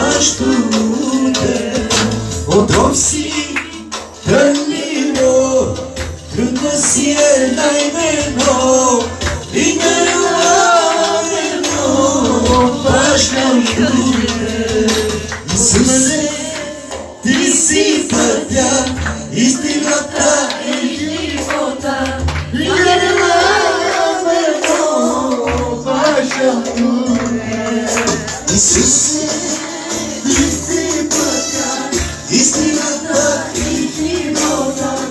aștute odrosi trnino trnasiye naimeno ingeraveno paštute Isuse ti si pътя истината и живота инgeraveno paštute Isuse ti si pътя истината и живота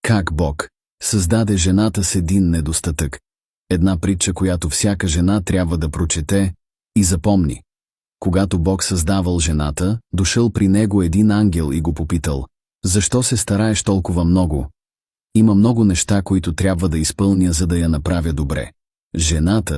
Как Бог създаде жената с един недостатък. Една притча, която всяка жена трябва да прочете и запомни. Когато Бог създавал жената, дошъл при него един ангел и го попитал: защо се стараеш толкова много? Има много неща, които трябва да изпълня, за да я направя добре. Жената,